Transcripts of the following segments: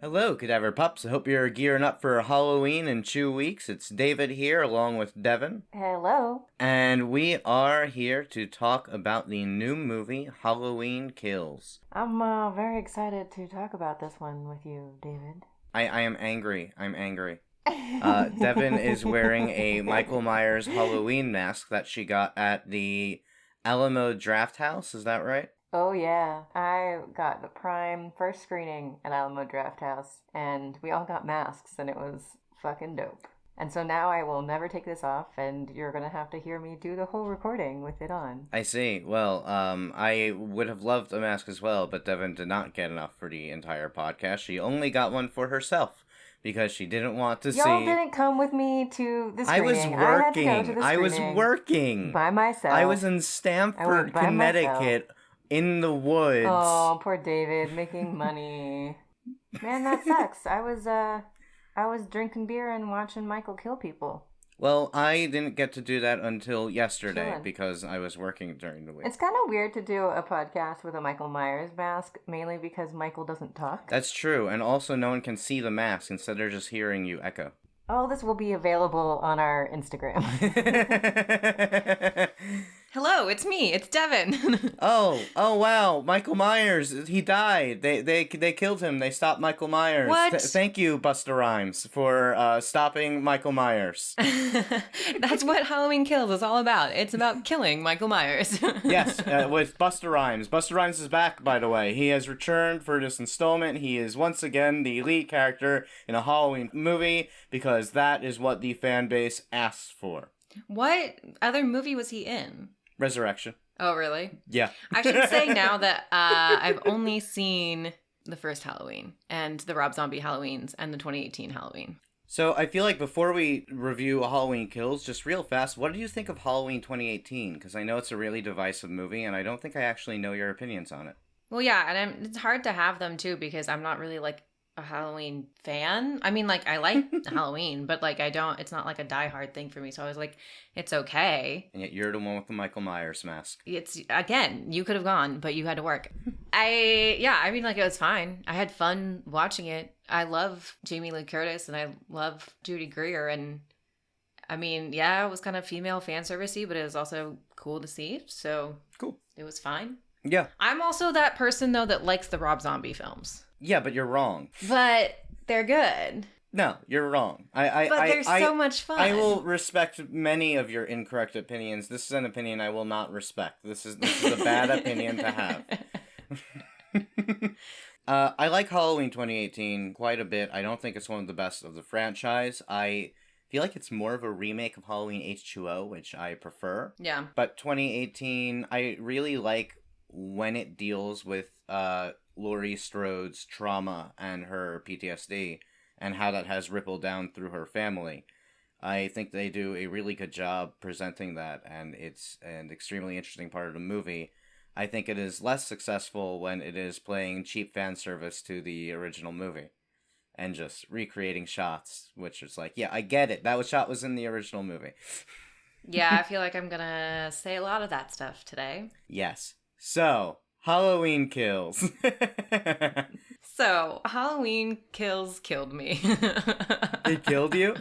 Hello, Cadaver Pups. I hope you're gearing up for Halloween in 2 weeks. It's David here, along with Devin. Hello. And we are here to talk about the new movie, Halloween Kills. I'm very excited to talk about this one with you, David. I am angry. I'm angry. Devin is wearing a Michael Myers Halloween mask that she got at the Alamo Draft House. Is that right? Oh yeah, I got the prime first screening at Alamo Draft House, and we all got masks, and it was fucking dope. And so now I will never take this off, and you're gonna have to hear me do the whole recording with it on. I see. Well, I would have loved a mask as well, but Devin did not get enough for the entire podcast. She only got one for herself because she didn't want to Y'all see. didn't come with me to the I screening. was I had to go working. to the I was screening working. by myself. I was in I Stamford, went by Connecticut, in the woods. Oh, poor David, making money. Man, that sucks. I was drinking beer and watching Michael kill people. Well, I didn't get to do that until yesterday Chilling. because I was working during the week. It's kind of weird to do a podcast with a Michael Myers mask, mainly because Michael doesn't talk. That's true, and also no one can see the mask, instead they're just hearing you echo. All this will be available on our Instagram. Hello, it's me. It's Devin. Oh wow, Michael Myers, he died. They killed him. They stopped Michael Myers. What? Thank you, Busta Rhymes, for stopping Michael Myers. That's what Halloween Kills is all about. It's about killing Michael Myers. Yes, with Busta Rhymes. Busta Rhymes is back, by the way. He has returned for this installment. He is once again the lead character in a Halloween movie because that is what the fan base asks for. What other movie was he in? Resurrection. Oh, really? Yeah. I should say now that I've only seen the first Halloween and the Rob Zombie Halloweens and the 2018 Halloween. So I feel like before we review Halloween Kills, just real fast, what did you think of Halloween 2018? Because I know it's a really divisive movie, and I don't think I actually know your opinions on it. Well, yeah, and it's hard to have them too because I'm not really like a Halloween fan. I mean, like I like Halloween, but like it's not like a diehard thing for me. So I was like, it's okay. And yet you're the one with the Michael Myers mask. It's, again, you could have gone, but you had to work. I mean, like, it was fine. I had fun watching it. I love Jamie Lee Curtis and I love Judy Greer. And I mean, yeah, it was kind of female fan servicey, but it was also cool to see. So Cool. It was fine. Yeah. I'm also that person, though, that likes the Rob Zombie films. Yeah, but you're wrong. But they're good. No, you're wrong. But they're so much fun. I will respect many of your incorrect opinions. This is an opinion I will not respect. This is a bad opinion to have. I like Halloween 2018 quite a bit. I don't think it's one of the best of the franchise. I feel like it's more of a remake of Halloween H2O, which I prefer. Yeah. But 2018, I really like when it deals with Laurie Strode's trauma and her PTSD and how that has rippled down through her family. I think they do a really good job presenting that, and it's an extremely interesting part of the movie. I think it is less successful when it is playing cheap fan service to the original movie and just recreating shots, which is like, yeah, I get it. That shot was in the original movie. Yeah, I feel like I'm gonna say a lot of that stuff today. Yes. So, Halloween Kills. So, Halloween Kills killed me. It killed you?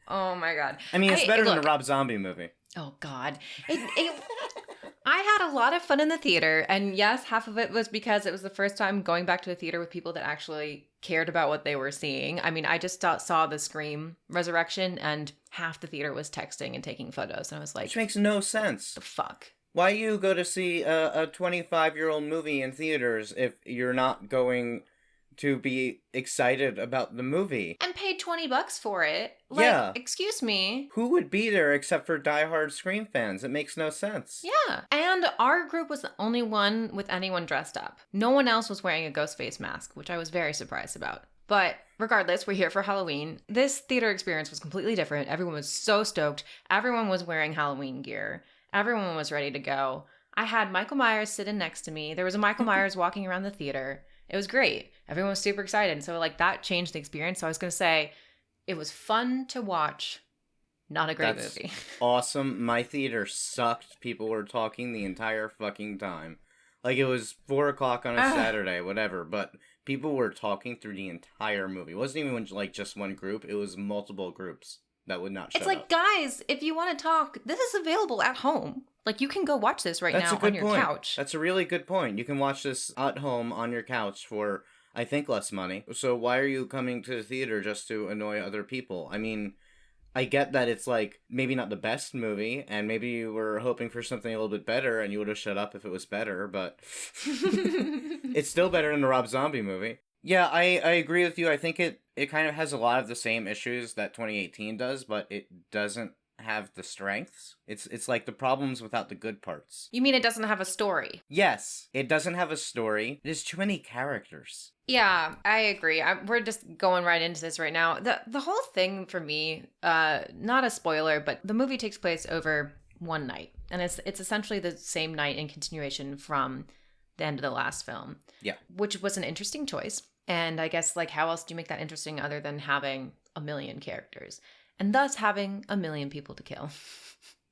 Oh my god. I mean, it's better than look, a Rob Zombie movie. Oh god. I had a lot of fun in the theater, and yes, half of it was because it was the first time going back to the theater with people that actually cared about what they were seeing. I mean, I just saw the Scream Resurrection, and half the theater was texting and taking photos, and I was like, Which makes no sense. the fuck? Why you go to see a 25-year-old movie in theaters if you're not going to be excited about the movie? And paid $20 for it. Like, Yeah. Excuse me. Who would be there except for diehard Scream fans? It makes no sense. Yeah. And our group was the only one with anyone dressed up. No one else was wearing a ghost face mask, which I was very surprised about. But regardless, we're here for Halloween. This theater experience was completely different. Everyone was so stoked. Everyone was wearing Halloween gear. Everyone was ready to go. I had Michael Myers sitting next to me. There was a Michael Myers walking around the theater. It was great. Everyone was super excited. So, like, that changed the experience. So I was going to say, it was fun to watch. Not a great movie. Awesome. My theater sucked. People were talking the entire fucking time. Like, it was 4 o'clock on a Saturday, whatever. But people were talking through the entire movie. It wasn't even like just one group. It was multiple groups that would not shut It's like, up. guys, if you want to talk, this is available at home. Like, you can go watch this right now on your couch. That's a really good point. You can watch this at home on your couch for, I think, less money. So why are you coming to the theater just to annoy other people? I mean, I get that it's like maybe not the best movie, and maybe you were hoping for something a little bit better, and you would have shut up if it was better, but it's still better than the Rob Zombie movie. Yeah, I agree with you. I think it kind of has a lot of the same issues that 2018 does, but it doesn't have the strengths. It's like the problems without the good parts. You mean it doesn't have a story? Yes, it doesn't have a story. There's too many characters. Yeah, I agree. We're just going right into this right now. The whole thing for me, not a spoiler, but the movie takes place over one night, and it's essentially the same night in continuation from the end of the last film. Yeah, which was an interesting choice. And I guess, like, how else do you make that interesting other than having a million characters? And thus having a million people to kill.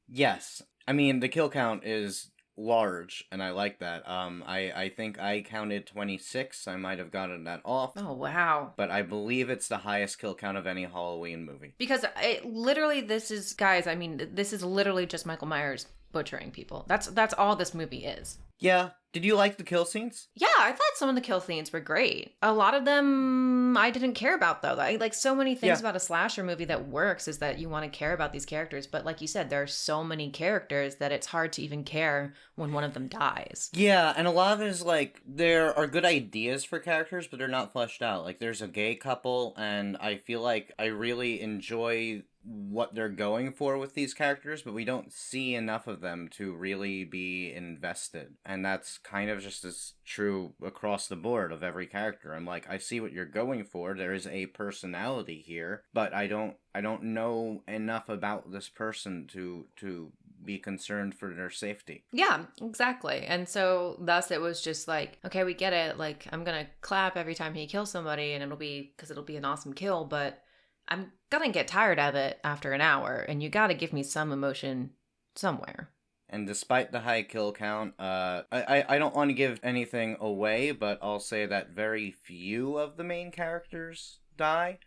Yes. I mean, the kill count is large, and I like that. I think I counted 26. I might have gotten that off. Oh, wow. But I believe it's the highest kill count of any Halloween movie. Because this is, guys, I mean, this is literally just Michael Myers butchering people. That's all this movie is. Yeah. Did you like the kill scenes? Yeah, I thought some of the kill scenes were great. A lot of them I didn't care about, though. Like, so many things about a slasher movie that works is that you want to care about these characters. But like you said, there are so many characters that it's hard to even care when one of them dies. Yeah, and a lot of it is like, there are good ideas for characters, but they're not fleshed out. Like, there's a gay couple, and I feel like I really enjoy what they're going for with these characters, but we don't see enough of them to really be invested. And that's kind of just as true across the board of every character. I'm like, I see what you're going for. There is a personality here, but I don't know enough about this person to be concerned for their safety. Yeah, exactly. And so thus it was just like, okay, we get it. Like, I'm gonna clap every time he kills somebody, and it'll be an awesome kill, but I'm gonna get tired of it after an hour, and you gotta give me some emotion somewhere. And despite the high kill count, I don't want to give anything away, but I'll say that very few of the main characters die.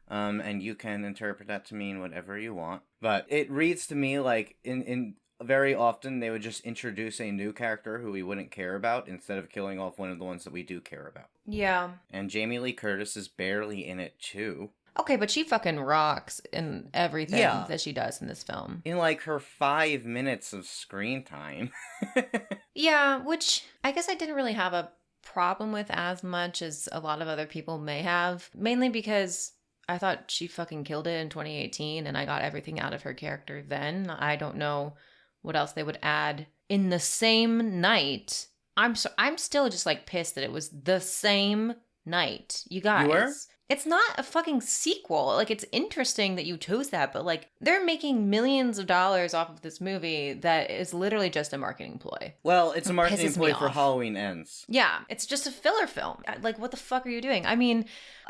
And you can interpret that to mean whatever you want. But it reads to me like in very often they would just introduce a new character who we wouldn't care about instead of killing off one of the ones that we do care about. Yeah. And Jamie Lee Curtis is barely in it too. Okay, but she fucking rocks in everything that she does in this film. In like her 5 minutes of screen time. Yeah, which I guess I didn't really have a problem with as much as a lot of other people may have. Mainly because I thought she fucking killed it in 2018 and I got everything out of her character then. I don't know what else they would add in the same night. I'm still just like pissed that it was the same night. You guys. You were? It's not a fucking sequel. Like, it's interesting that you chose that, but like, they're making millions of dollars off of this movie that is literally just a marketing ploy. Well, it's a marketing ploy for Halloween Ends. Yeah, it's just a filler film. Like, what the fuck are you doing? I mean,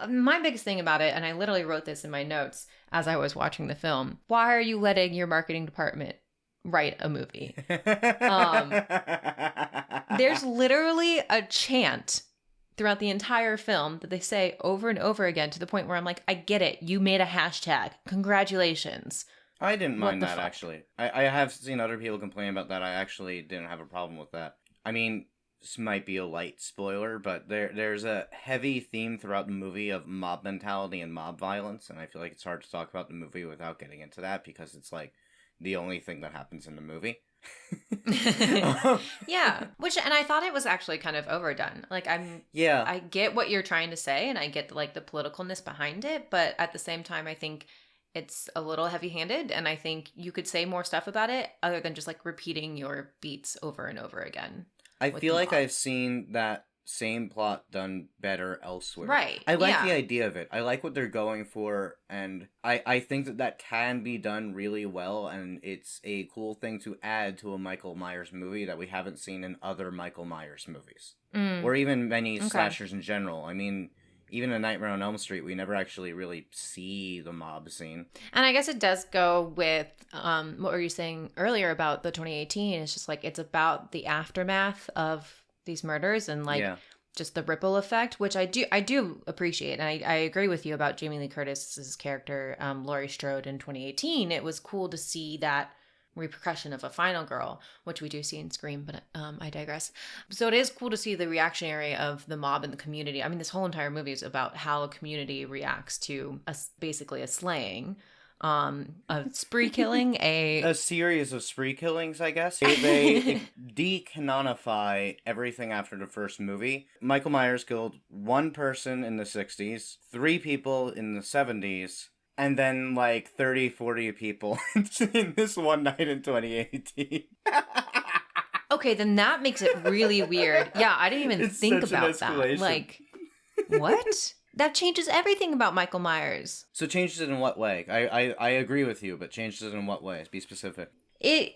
my biggest thing about it, and I literally wrote this in my notes as I was watching the film, why are you letting your marketing department write a movie? There's literally a chant throughout the entire film that they say over and over again to the point where I'm like, I get it. You made a hashtag. Congratulations. I didn't mind that, actually. I have seen other people complain about that. I actually didn't have a problem with that. I mean, this might be a light spoiler, but there's a heavy theme throughout the movie of mob mentality and mob violence, and I feel like it's hard to talk about the movie without getting into that because it's like the only thing that happens in the movie. Yeah, and I thought it was actually kind of overdone. Like, I get what you're trying to say, and I get like the politicalness behind it, but at the same time, I think it's a little heavy-handed, and I think you could say more stuff about it other than just like repeating your beats over and over again. I feel like I've seen that same plot done better elsewhere. Right. I like the idea of it. I like what they're going for, and I think that can be done really well, and it's a cool thing to add to a Michael Myers movie that we haven't seen in other Michael Myers movies. Or even many slashers in general. I mean, even in Nightmare on Elm Street, we never actually really see the mob scene. And I guess it does go with what were you saying earlier about the 2018? It's just like, it's about the aftermath of these murders, and like just the ripple effect, which I do appreciate. And I agree with you about Jamie Lee Curtis's character, Laurie Strode in 2018. It was cool to see that repercussion of a final girl, which we do see in Scream, but I digress. So it is cool to see the reactionary of the mob and the community. I mean, this whole entire movie is about how a community reacts to basically a slaying, a spree killing, a series of spree killings, I guess. They decanonify everything after the first movie. Michael Myers killed one person in the 60s, 3 people in the 70s, and then, 30, 40 people in this one night in 2018. Okay, then that makes it really weird. Yeah, I didn't even think about that. What? That changes everything about Michael Myers. So changes it in what way? I agree with you, but changes it in what way? Be specific. They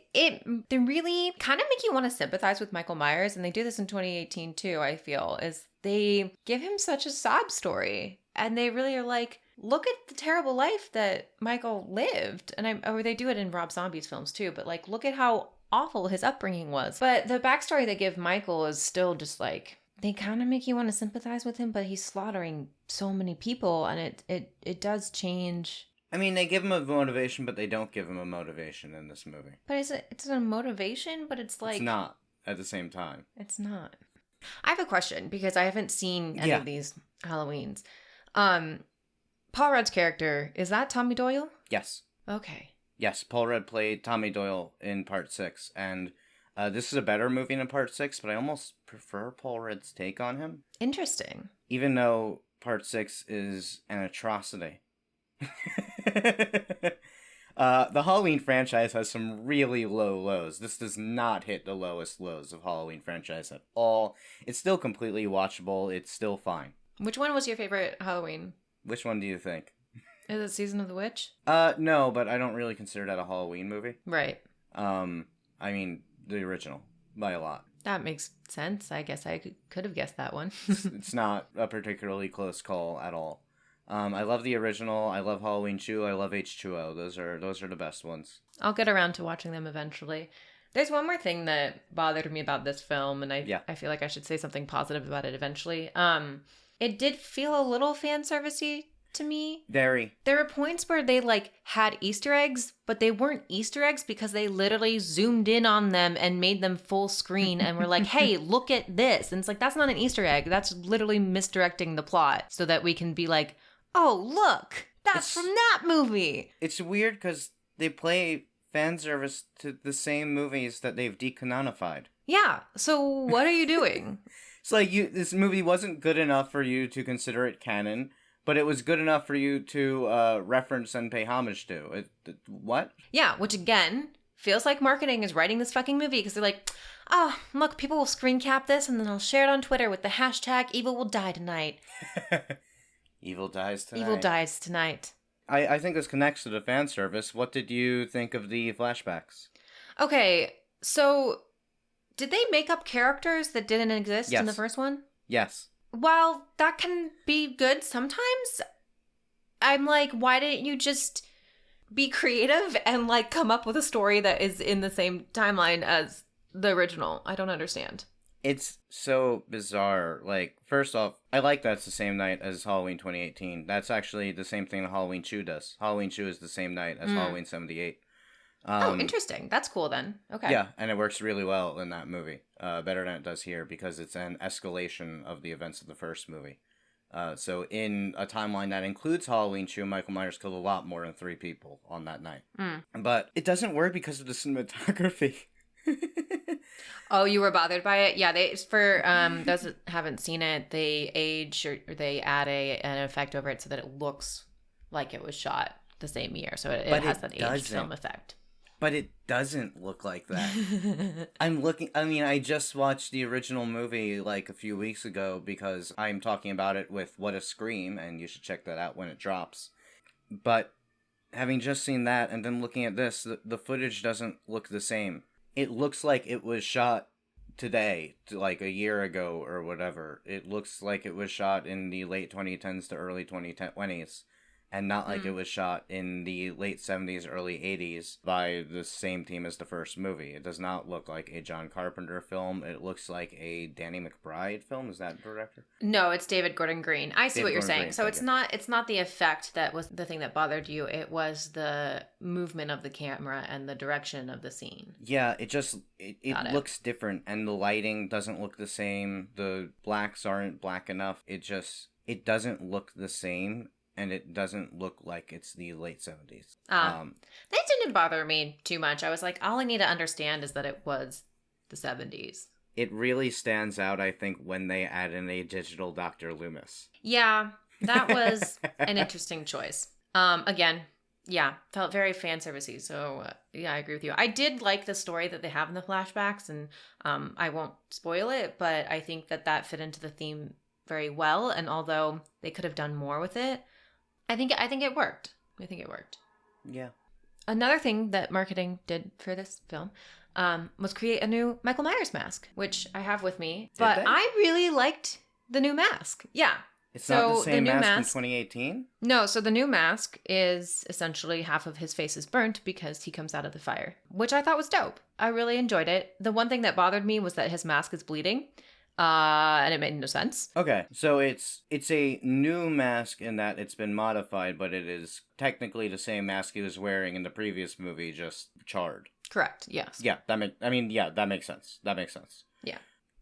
really kind of make you want to sympathize with Michael Myers, and they do this in 2018 too, I feel, is they give him such a sob story. And they really are like, look at the terrible life that Michael lived. Or they do it in Rob Zombie's films too, but look at how awful his upbringing was. But the backstory they give Michael is still just they kind of make you want to sympathize with him, but he's slaughtering so many people, and it does change. I mean, they give him a motivation, but they don't give him a motivation in this movie. But it's a motivation, but it's It's not at the same time. It's not. I have a question, because I haven't seen any of these Halloweens. Paul Rudd's character, is that Tommy Doyle? Yes. Okay. Yes, Paul Rudd played Tommy Doyle in Part 6, and this is a better movie than Part 6, but I almost prefer Paul Rudd's take on him. Interesting. Even though Part 6 is an atrocity. The Halloween franchise has some really low lows. This does not hit the lowest lows of Halloween franchise at all. It's still completely watchable. It's still fine. Which one was your favorite Halloween? Which one do you think? Is it Season of the Witch? No, but I don't really consider that a Halloween movie. Right. I mean, the original, by a lot. That makes sense. I guess I could have guessed that one. It's not a particularly close call at all. I love the original. I love Halloween 2. I love H2O. Those are the best ones. I'll get around to watching them eventually. There's one more thing that bothered me about this film, and I feel like I should say something positive about it eventually. It did feel a little fan servicey to me. Very. There were points where they had Easter eggs, but they weren't Easter eggs because they literally zoomed in on them and made them full screen and were like, hey, look at this. And it's that's not an Easter egg. That's literally misdirecting the plot so that we can be like, oh, look, that's from that movie. It's weird because they play fan service to the same movies that they've decanonified. Yeah, so what are you doing? It's this movie wasn't good enough for you to consider it canon, but it was good enough for you to reference and pay homage to. What? Yeah, which again, feels like marketing is writing this fucking movie because they're like, oh, look, people will screen cap this and then they'll share it on Twitter with the hashtag evil will die tonight. Evil dies tonight. Evil dies tonight. I think this connects to the fan service. What did you think of the flashbacks? Okay, so did they make up characters that didn't exist in the first one? Yes. While that can be good sometimes, I'm like, why didn't you just be creative and come up with a story that is in the same timeline as the original? I don't understand. It's so bizarre. First off, I like that's the same night as Halloween 2018. That's actually the same thing that Halloween 2 does. Halloween 2 is the same night as Halloween 78. Oh, interesting. That's cool then. Okay. Yeah, and it works really well in that movie. Better than it does here because it's an escalation of the events of the first movie. So in a timeline that includes Halloween 2, Michael Myers killed a lot more than 3 people on that night. But it doesn't work because of the cinematography. Oh, you were bothered by it? Yeah, for those that haven't seen it, they age or they add an effect over it so that it looks like it was shot the same year. So it has that aged film effect. But it doesn't look like that. I just watched the original movie a few weeks ago because I'm talking about it with What a Scream, and you should check that out when it drops. But having just seen that and then looking at this, the footage doesn't look the same. It looks like it was shot today, a year ago or whatever. It looks like it was shot in the late 2010s to early 2020s. and not like it was shot in the late 70s, early 80s by the same team as the first movie. It does not look like a John Carpenter film. It looks like a Danny McBride film. Is that the director? No, it's David Gordon Green. I see what you're saying. Green, So it's not the effect that was the thing that bothered you. It was the movement of the camera and the direction of the scene. Yeah, it looks different, and the lighting doesn't look the same. The blacks aren't black enough. It doesn't look the same, and it doesn't look like it's the late 70s. That didn't bother me too much. I was like, all I need to understand is that it was the 70s. It really stands out, I think, when they add in a digital Dr. Loomis. Yeah, that was an interesting choice. Again, yeah, felt very fan servicey. So yeah, I agree with you. I did like the story that they have in the flashbacks, and I won't spoil it, but I think that fit into the theme very well. And although they could have done more with it, I think it worked. I think it worked. Yeah. Another thing that marketing did for this film was create a new Michael Myers mask, which I have with me. But I really liked the new mask. Yeah. It's not the same mask in 2018? No, so the new mask is essentially half of his face is burnt because he comes out of the fire, which I thought was dope. I really enjoyed it. The one thing that bothered me was that his mask is bleeding. And it made no sense. Okay, so it's a new mask in that it's been modified, but it is technically the same mask he was wearing in the previous movie, just charred. Correct. Yes. Yeah, that makes sense. That makes sense. Yeah.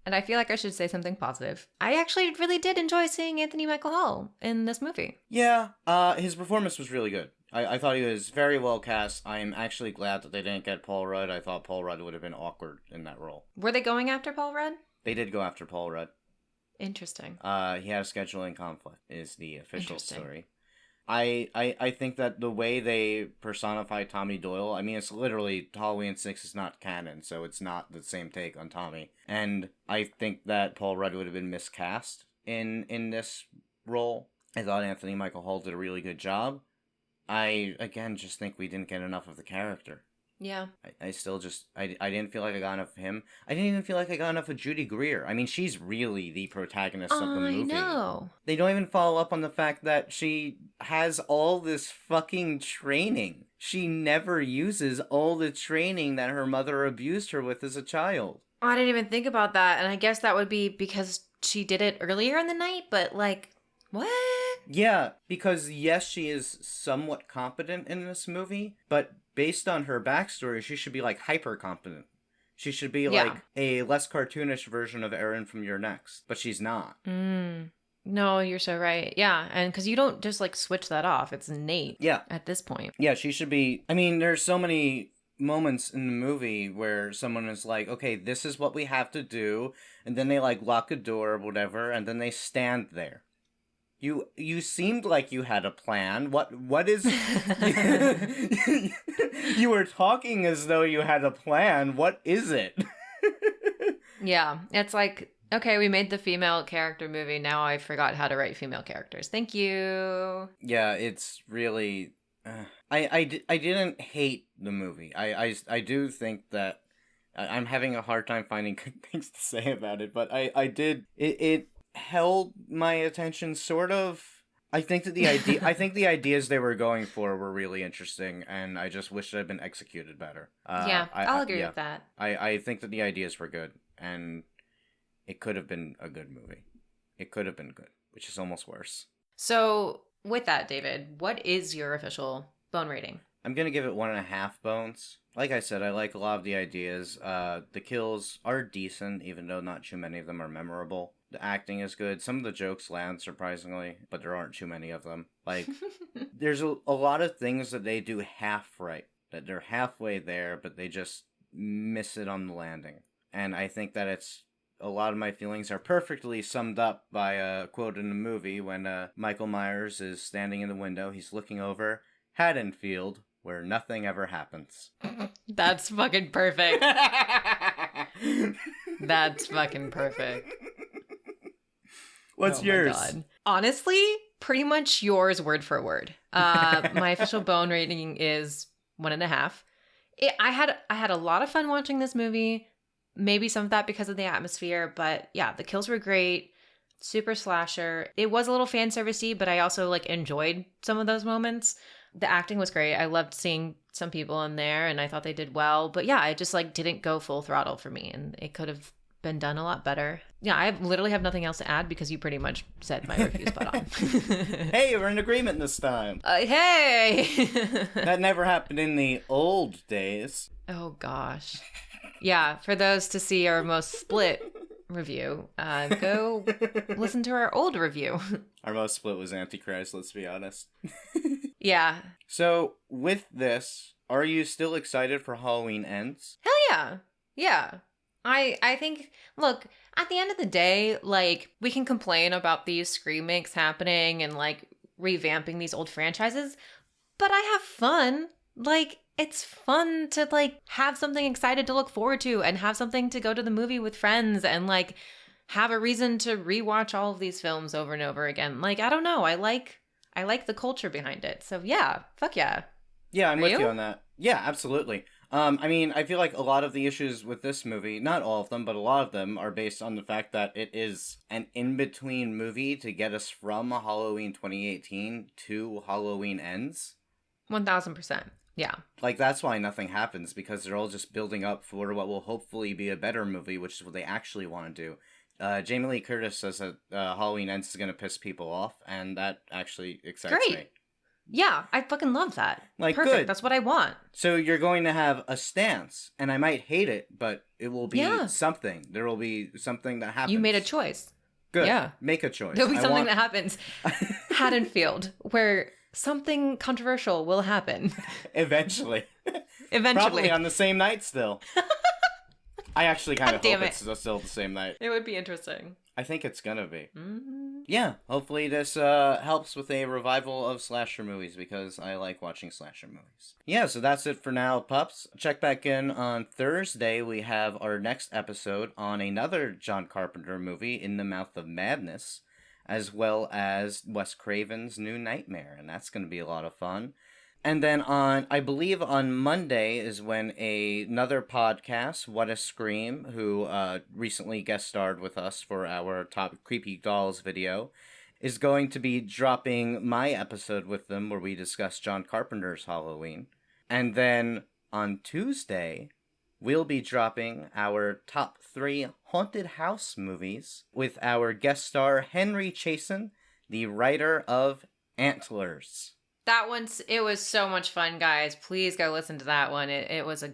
And I feel like I should say something positive. I actually really did enjoy seeing Anthony Michael Hall in this movie. Yeah, his performance was really good. I thought he was very well cast. I'm actually glad that they didn't get Paul Rudd. I thought Paul Rudd would have been awkward in that role. Were they going after Paul Rudd? They did go after Paul Rudd. Interesting. He had a scheduling conflict, is the official story. I think that the way they personify Tommy Doyle, I mean, it's literally Halloween 6 is not canon, so it's not the same take on Tommy. And I think that Paul Rudd would have been miscast in this role. I thought Anthony Michael Hall did a really good job. I, again, just think we didn't get enough of the character. Yeah. I still just, I didn't feel like I got enough of him. I didn't even feel like I got enough of Judy Greer. I mean, she's really the protagonist of the movie. I know. They don't even follow up on the fact that she has all this fucking training. She never uses all the training that her mother abused her with as a child. I didn't even think about that, and I guess that would be because she did it earlier in the night, but like, what? Yeah, because yes, she is somewhat competent in this movie, but based on her backstory, she should be, like, hyper-competent. She should be, like, a less cartoonish version of Erin from Your Next. But she's not. No, you're so right. Yeah, and because you don't just, like, switch that off. It's innate at this point. Yeah, she should be... I mean, there's so many moments in the movie where someone is like, okay, this is what we have to do, and then they, like, lock a door or whatever, and then they stand there. You seemed like you had a plan. What is... You were talking as though you had a plan. What is it? Yeah, it's like, okay, we made the female character movie. Now I forgot how to write female characters. Thank you. Yeah, it's really... I didn't hate the movie. I do think that... I'm having a hard time finding good things to say about it, but I did... It held my attention, sort of. I think that the ideas they were going for were really interesting, and I just wish it had been executed better. I'll agree with that. I think that the ideas were good, and it could have been a good movie. It could have been good, which is almost worse. So, with that, David, what is your official bone rating? I'm gonna give it 1.5 bones. Like I said, I like a lot of the ideas. The kills are decent, even though not too many of them are memorable. The acting is good. Some of the jokes land, surprisingly, but there aren't too many of them. Like, there's a lot of things that they do half right. That they're halfway there, but they just miss it on the landing. And I think that it's... A lot of my feelings are perfectly summed up by a quote in the movie when Michael Myers is standing in the window. He's looking over Haddonfield, where nothing ever happens. That's fucking perfect. That's fucking perfect. What's yours? God. Honestly, pretty much yours word for word. My official bone rating is 1.5. I had a lot of fun watching this movie. Maybe some of that because of the atmosphere, but yeah, the kills were great. Super slasher. It was a little fan servicey, but I also like enjoyed some of those moments. The acting was great. I loved seeing some people in there and I thought they did well. But yeah, it just like didn't go full throttle for me and it could have been done a lot better. Yeah, I literally have nothing else to add because you pretty much said my review spot on. Hey, we're in agreement this time. Hey! That never happened in the old days. Oh gosh. Yeah, for those to see our most split review, go listen to our old review. Our most split was Antichrist, let's be honest. Yeah. So, with this, are you still excited for Halloween Ends? Hell yeah. Yeah. I think, look, at the end of the day, like, we can complain about these remakes happening and, like, revamping these old franchises, but I have fun. Like, it's fun to, like, have something excited to look forward to and have something to go to the movie with friends and, like, have a reason to rewatch all of these films over and over again. Like, I don't know. I like the culture behind it. So, yeah. Fuck yeah. Yeah, I'm with you on that. Yeah, absolutely. I mean, I feel like a lot of the issues with this movie, not all of them, but a lot of them are based on the fact that it is an in-between movie to get us from Halloween 2018 to Halloween Ends. 1000%. Yeah. Like, that's why nothing happens, because they're all just building up for what will hopefully be a better movie, which is what they actually want to do. Jamie Lee Curtis says that Halloween Ends is going to piss people off, and that actually excites me. Yeah, I fucking love that. Like, perfect. Good. That's what I want. So you're going to have a stance, and I might hate it, but it will be something. There will be something that happens. You made a choice. Good. Yeah. Make a choice. There'll be something that happens. Haddonfield, where something controversial will happen. Eventually. Eventually. Probably on the same night still. I actually kind of hope it's still the same night. It would be interesting. I think it's gonna be. Mm-hmm. Yeah, hopefully this helps with a revival of slasher movies, because I like watching slasher movies. Yeah, so that's it for now, pups. Check back in on Thursday. We have our next episode on another John Carpenter movie, In the Mouth of Madness, as well as Wes Craven's New Nightmare, and that's going to be a lot of fun. And then I believe on Monday is when another podcast, What a Scream, who recently guest starred with us for our Top Creepy Dolls video, is going to be dropping my episode with them where we discuss John Carpenter's Halloween. And then on Tuesday, we'll be dropping our top 3 haunted house movies with our guest star, Henry Chasen, the writer of Antlers. It was so much fun, guys. Please go listen to that one. It was a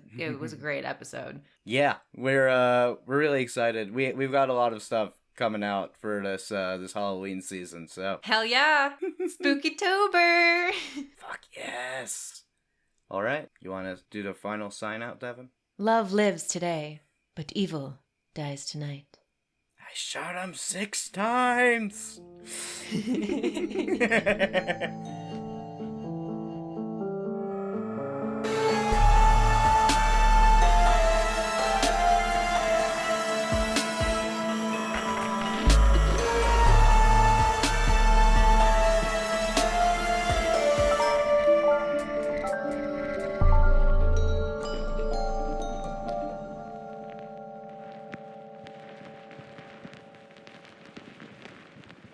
great episode. Yeah, we're really excited. We've got a lot of stuff coming out for this Halloween season. So hell yeah, Spook-tober. Fuck yes. All right, you want to do the final sign out, Devin? Love lives today, but evil dies tonight. I shot him 6 times.